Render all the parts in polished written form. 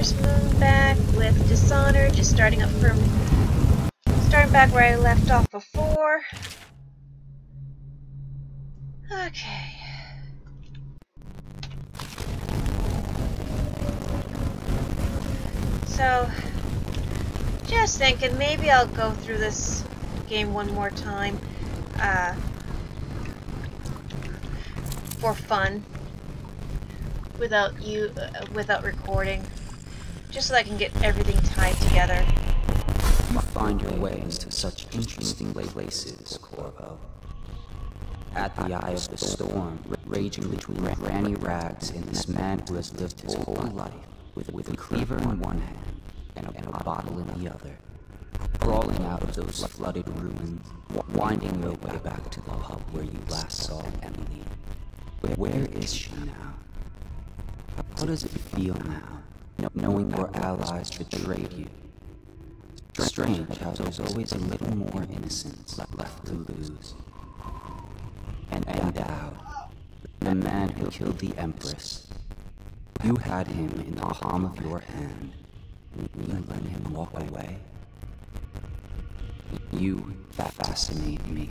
first moon back with Dishonored, just starting back where I left off before. Okay. So, just thinking maybe I'll go through this game one more time, for fun, without recording, just so I can get everything tied together. You find your way into such interesting places, Corvo. At the eye of the storm, raging between Granny Rags and this man who has lived his whole life with a cleaver in one hand and a bottle in the other. Crawling out of those flooded ruins, winding your way back to the pub where you last saw Emily. Where is she now? How does it feel now, knowing your allies betrayed you? Strange how there's always a little more innocence left to lose. And Dowd, the man who killed the Empress. You had him in the palm of your hand. You let him walk away. You fascinate me.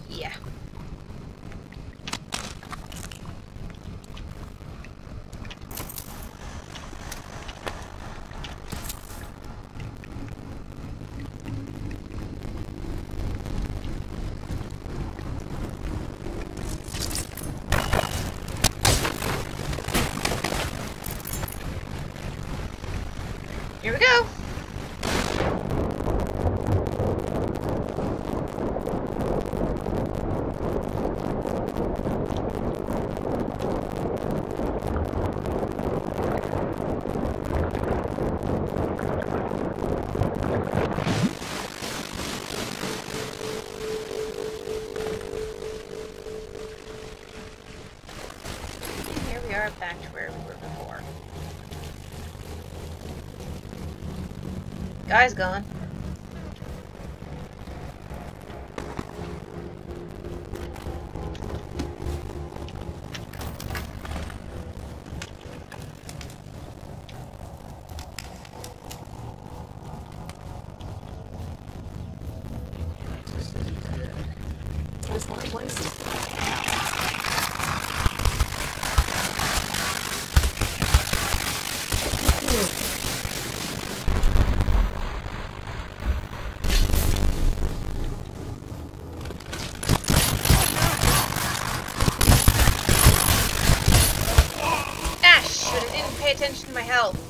Yeah. Here we go. Here we are back to where we were before. Guy's gone. There's more places. Pay attention to my health.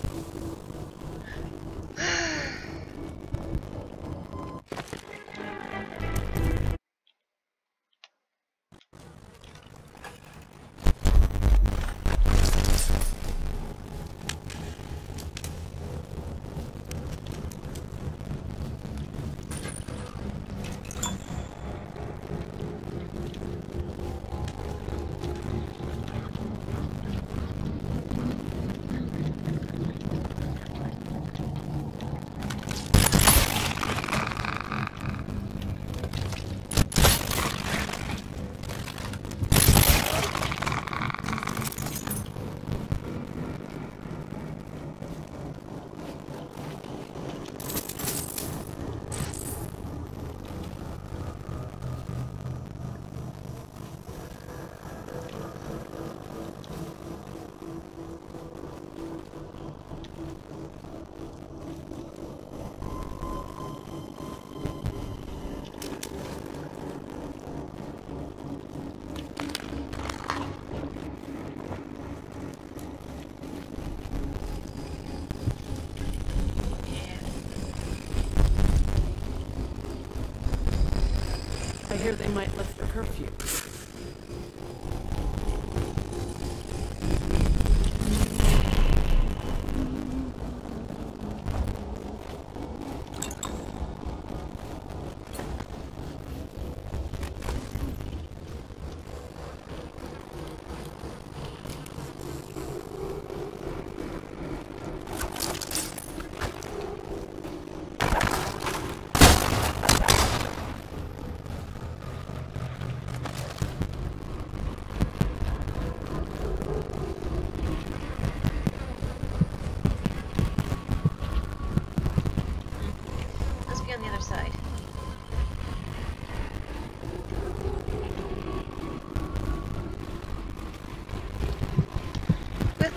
I hear they might lift the curfew.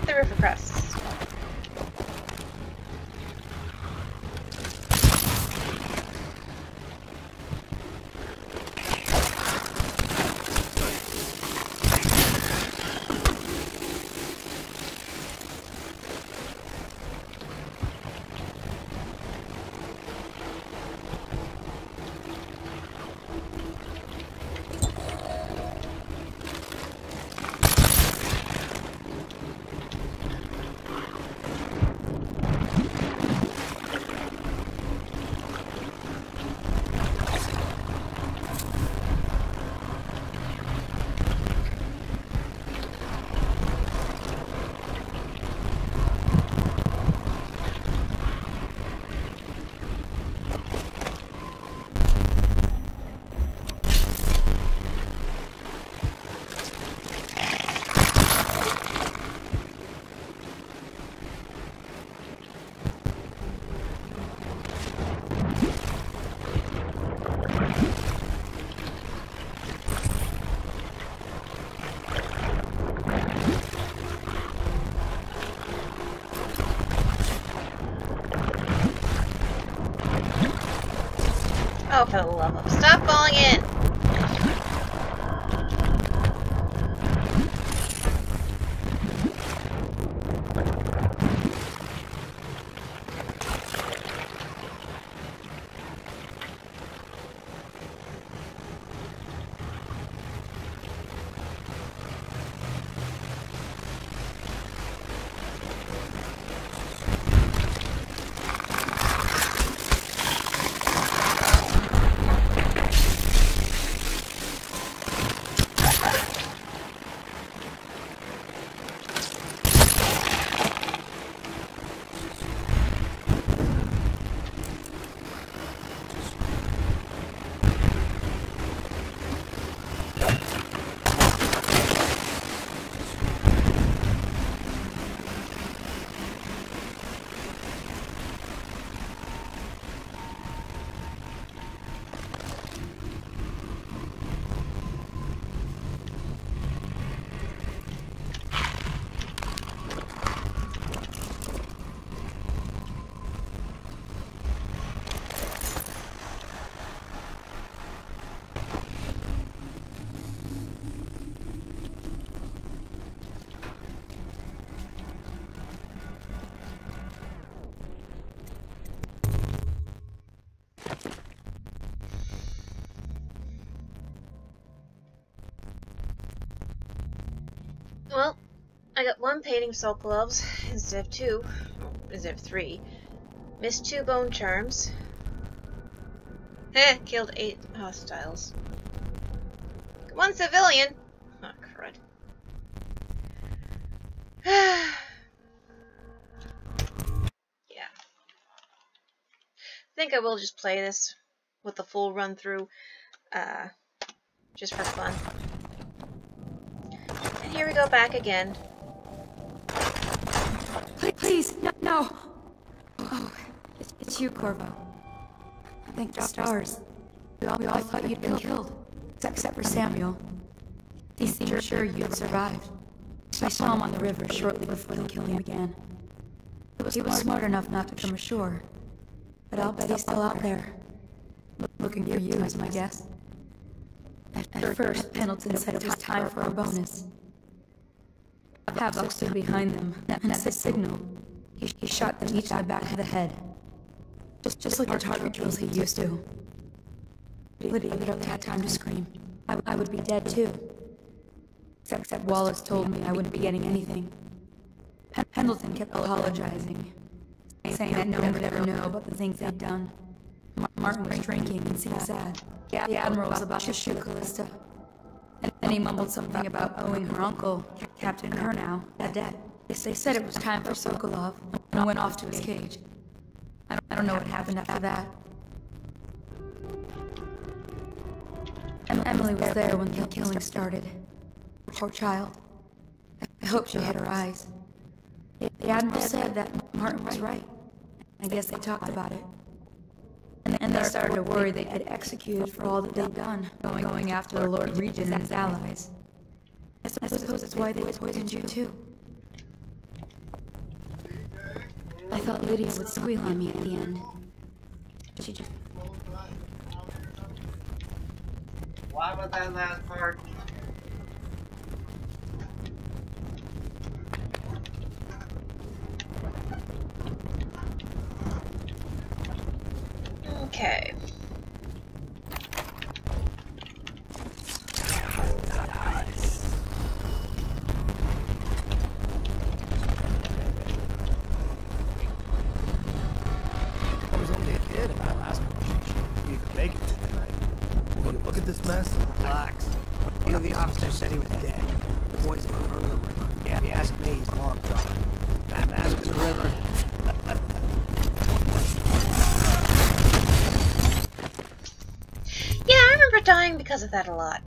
the river crests. Oh, for the love of... Stop falling in! Well, I got 1 painting soul gloves instead of 2, instead of 3. Missed 2 bone charms. Killed 8 hostiles. 1 civilian! Oh, crud. Yeah. I think I will just play this with the full run through, just for fun. And here we go back again. Please, no! Oh, it's you, Corvo. Thank the stars. We all thought you'd been killed, except for Samuel. He seemed sure you'd survived. I saw him on the river shortly before the killing began. He was smart enough not to come ashore, but I'll bet he's still out there, looking for you, is my guess. At first, Pendleton said it was time for a bonus. Havoc stood behind them, and as a signal, he shot them each in the back of the head. Just like the target drills he used to. Lydia barely had time to scream. I would be dead too. Except Wallace told me I wouldn't be getting anything. Pendleton kept apologizing, saying that no one would ever know about the things they'd done. Martin was drinking and seemed sad. The Admiral was about to shoot Callista. And then he mumbled something about owing her uncle, Captain Murnau, a debt. They said it was time for Sokolov, and went off to his cage. I don't know what happened after that. Emily was there when the killing started. Poor child. I hope she had her eyes. The Admiral said that Martin was right. I guess they talked about it. And they started to worry they'd get executed for all that they'd done, going after the Lord Regent and his allies. I suppose it's why they poisoned you too. thought Lydia would squeal on me at the end. She just... Why was that last part? Okay. Make it to tonight. Look at this mess. Relax. You know, the officer said he was dead. The boys were over the river. Yeah, if you ask me, he's long gone. That mask in the river. Yeah, I remember dying because of that a lot.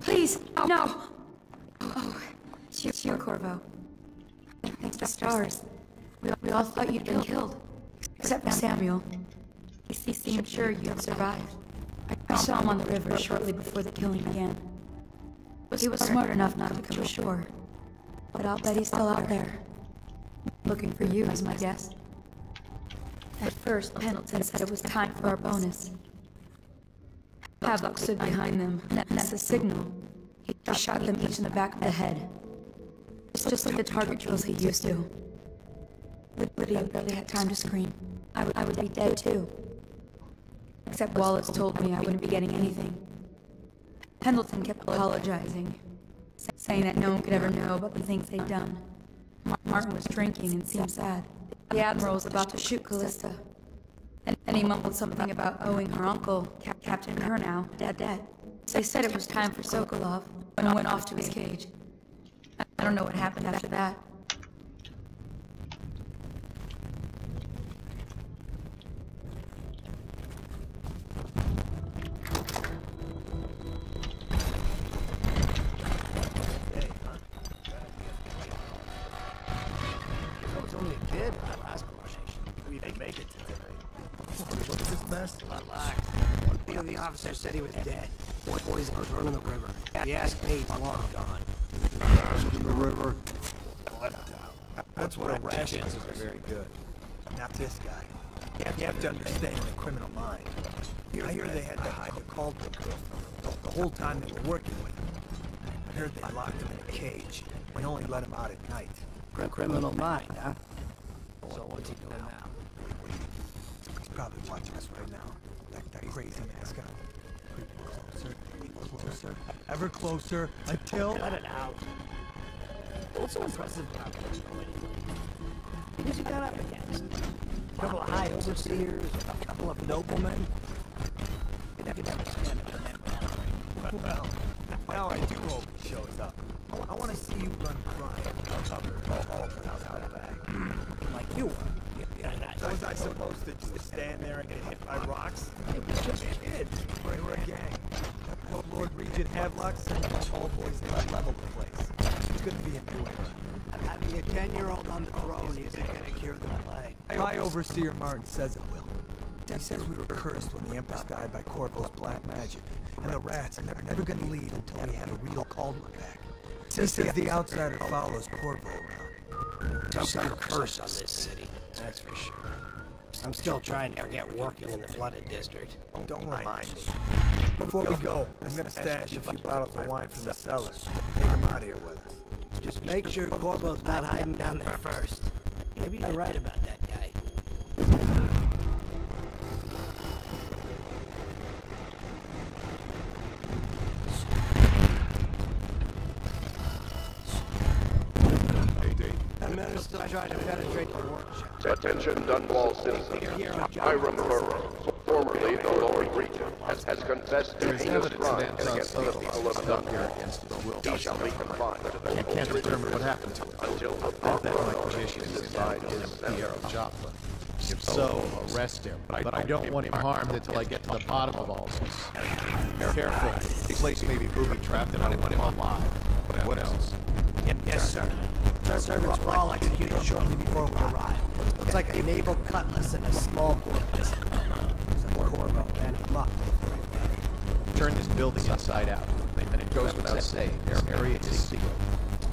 Please, oh, no! Oh, it's your Corvo. Thanks to stars. We all thought you'd been killed. Except for Samuel. He seemed sure you'd survived. I saw him on the river shortly before the killing began. He was smart enough not to come ashore. But I'll bet he's still out there. Looking for you, is my guess. At first, Pendleton said it was time for our bonus. Havelock stood behind them, and as a signal, he shot them each in the back of the head. Just like the target drills he used to. Lydia barely had time to scream. I would be dead too. Except Wallace told me I wouldn't be getting anything. Pendleton kept apologizing, saying that no one could ever know about the things they'd done. Martin was drinking and seemed sad. The Admiral was about to shoot Callista. And he mumbled something about owing her uncle, Captain Kurnow, debt. So they said it was time for Sokolov, and went off to his cage. I don't know what happened after that. I was only a kid in that last conversation. We didn't make it to tonight. Look at this mess. Relax. You know, the officer said he was dead. Boys were running the river. If you ask me, he's long gone. In the river. That's what our chances are very good. Not this guy. You have to understand the criminal mind. I hear they had to hide the Caldwell girl the whole time they were working with him. I heard they locked him in a cage and only let him out at night. Criminal mind, huh? So what's he doing now? He's probably watching us right now. That crazy mascot. Creeping closer, ever closer, until... Let it out. What's so impressive about this? Who's he got up against? A couple of high overseers, a couple of noblemen. You'd have to understand it when that man. Well, now I do hope he shows up. I want to see you run crime. All without out of bag. Like you were. So was I supposed to just stand there and get hit by rocks? It was just kids. We were a gang. Lord Regent Havelock sent all boys there to level the place. It's gonna be a new era. Having a 10-year-old on the throne isn't gonna cure the plague. My overseer Martin says it will. He says we were cursed when the Empress died by Corvo's black magic, and the rats are never gonna leave until we have a real Caldwell back. He says the outsider follows Corvo around. Some curse on this city, that's for sure. I'm still trying to get working in the flooded district. Don't remind me. Before we go, I'm gonna stash a few bottles of wine from the cellar. Take them out here with us. Just make sure Corvo's not hiding down there first. Maybe you're right about that guy. The men are still trying to penetrate the workshop. Attention Dunwall citizens. Hiram Burrow, formerly the Lord Regent, has confessed to heinous crime against the people of Dunwall. He shall be confined to the I can't determine what happened to him. until the That might proper condition is is decided in in Pierre of Joplin. If so, arrest him. But I don't want him harmed until I get to the bottom of all this. Careful. This place may be booby-trapped and I want him alive. What else? Yes, sir. The servants were all executed shortly before we arrived. Looks like a naval cutlass and a small bullet. Corvo and Luck. turn this building inside out. And it goes without saying, this area is secret.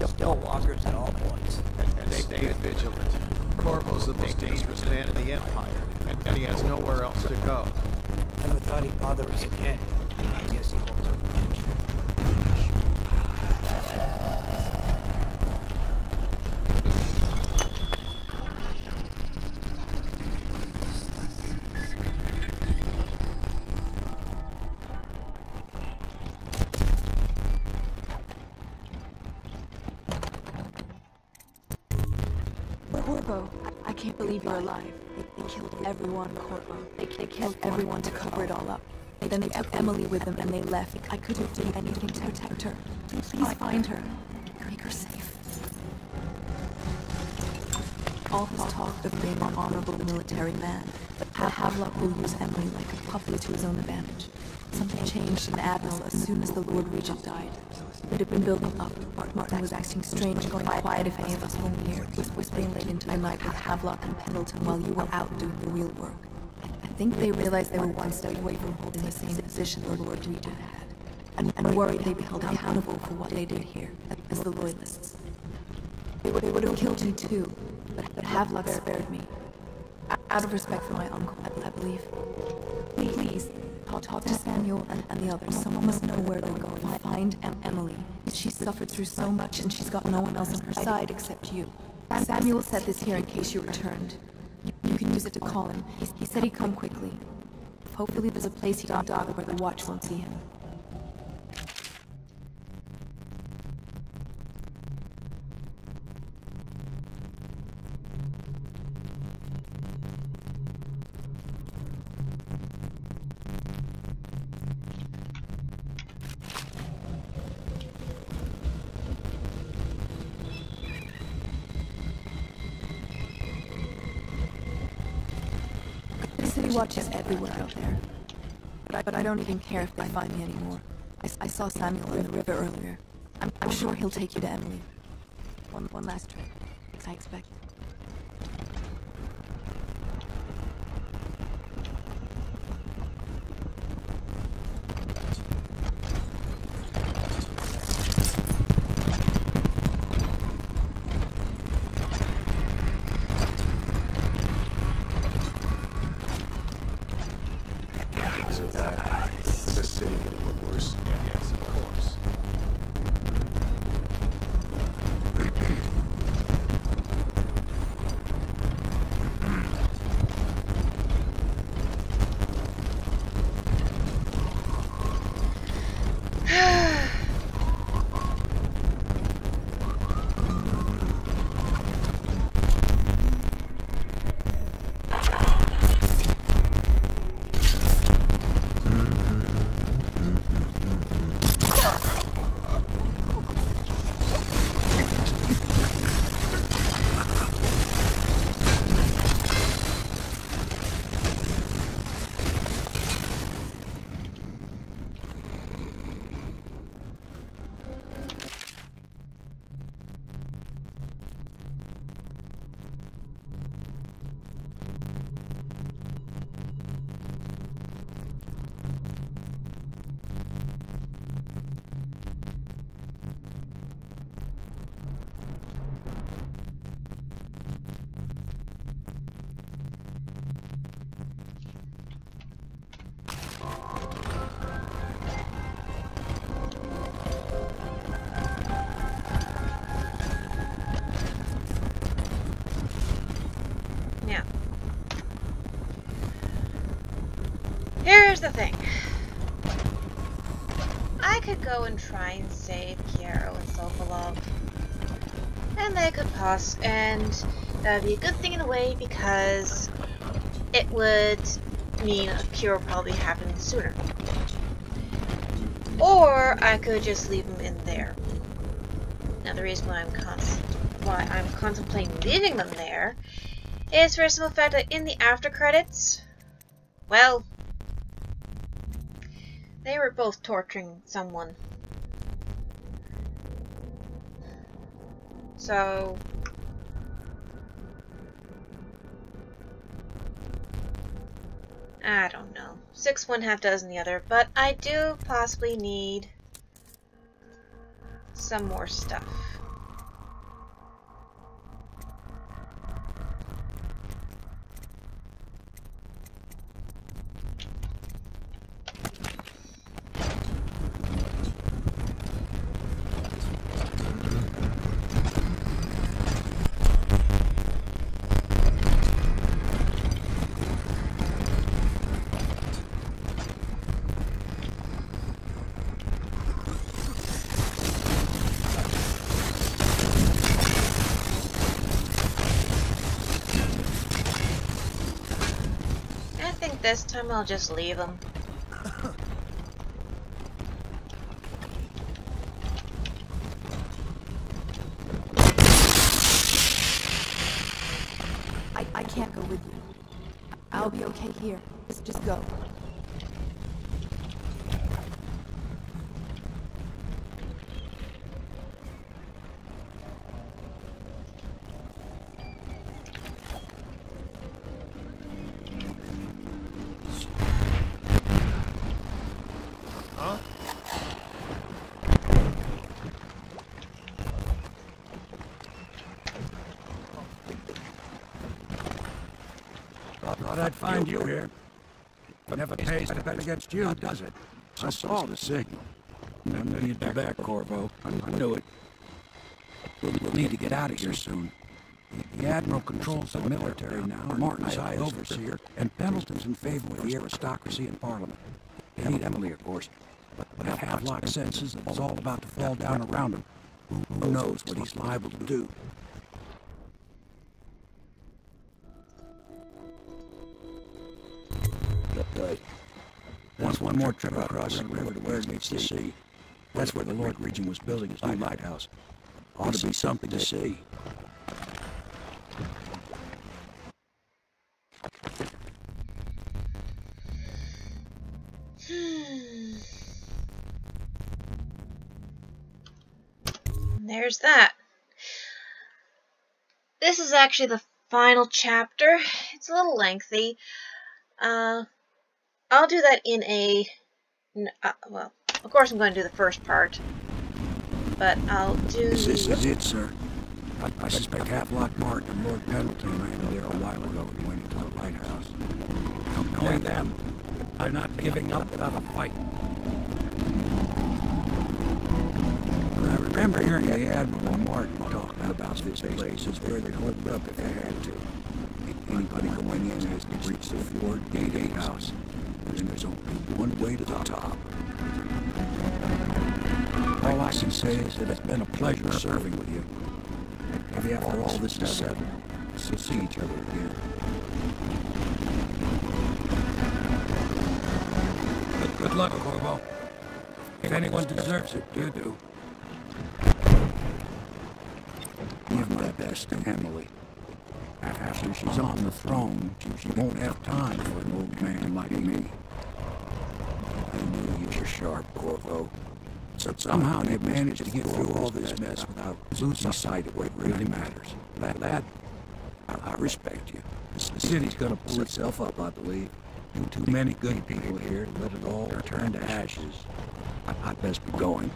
Still walkers at all points. And stay vigilant. Corpo's the most dangerous man in the Empire, and he has nowhere else to go. Never thought he'd bother us again. I guess he won't. Corpo, I can't believe you're alive. They killed everyone, Corpo. They killed everyone to cover it all up. Then they took Emily with them and they left. I couldn't do anything to protect her. Please find her. Make her safe. All this talk of being an honorable military man, but Havelock will use Emily like a puppet to his own advantage. Something changed in Admiral as soon as the Lord Regent died. It had been building up. Martin was acting strange, going quiet if any of us were near, whispering late into the night with Havelock and Pendleton while you were out doing the real work. I think they realized they were one step away from holding the same position the Lord Regent had, and worried they'd be held accountable for what they did here, as the Loyalists. They would have killed you too, but Havelock spared me. Out of respect for my uncle, I believe. Please, talk to Samuel and the others. Someone must know where they're going. Find Emily. She's suffered through so much and she's got no one else on her side except you. Samuel set this here in case you returned. You can use it to call him. He said he'd come quickly. Hopefully there's a place he can dock where the watch won't see him. He watches everywhere out there. But I don't even care if they find me anymore. I saw Samuel in the river earlier. I'm sure he'll take you to Emily. One last trip, as I expect. Here's the thing. I could go and try and save Kiero and Sokolov. And they could pass, and that would be a good thing in a way because it would mean a cure probably happened sooner. Or I could just leave them in there. Now the reason why I'm contemplating leaving them there is for the simple fact that in the after credits, well, they were both torturing someone. So I don't know. 6 one, half dozen the other, but I do possibly need some more stuff. This time I'll just leave them. I can't go with you. I'll be okay here. Just go. Thought I'd find you here. Never pays to bet against you, does it? I saw the signal. I knew you'd be back, Corvo. I knew it. We'll need to get out of here soon. The Admiral controls the military now. Martin's high overseer, and Pendleton's in favor of the aristocracy in Parliament. They hate Emily, of course, but Havelock senses that it's all about to fall down around him. Who knows what he's liable to do? Good. Once one more trip across the river to where it meets the sea. That's where the Lord Regent was building his new lighthouse. Ought to be something to see. There's that. This is actually the final chapter. It's a little lengthy. I'll do that in a... well, of course I'm going to do the first part. But I'll do... This is it, sir. I suspect Havelock Martin and Lord Pendleton ran there a while ago and went into the lighthouse. Knowing them, I'm not giving up without a fight. I remember hearing the Admiral and Martin talk about this place is where they'd hold up if they had to. Anybody going in has to reach the Ford Gate house. And there's only one way to the top. All I can say is that it's been a pleasure serving with you. Maybe after all this is settled, we'll see each other again. Good luck, Corvo. If anyone deserves it, you do. Give my best to Emily. After she's on the throne, she won't have time for an old man like me. I knew you were sharp, Corvo. So somehow they've managed to get through all this mess without losing sight of what really matters. That I respect you. The city's gonna pull itself up, I believe. Too many good people here to let it all turn to ashes. I'd best be going.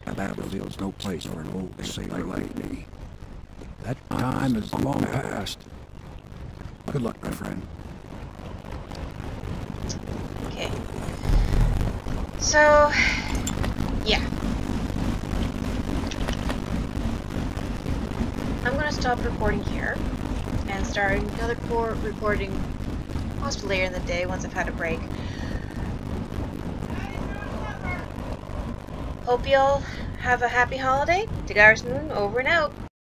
Battlefield's no place for an old sailor like me. That time is long past. Good luck, my friend. Okay. So, yeah. I'm going to stop recording here and start another recording possibly later in the day once I've had a break. Hope y'all have a happy holiday. Tagaris Moon, over and out.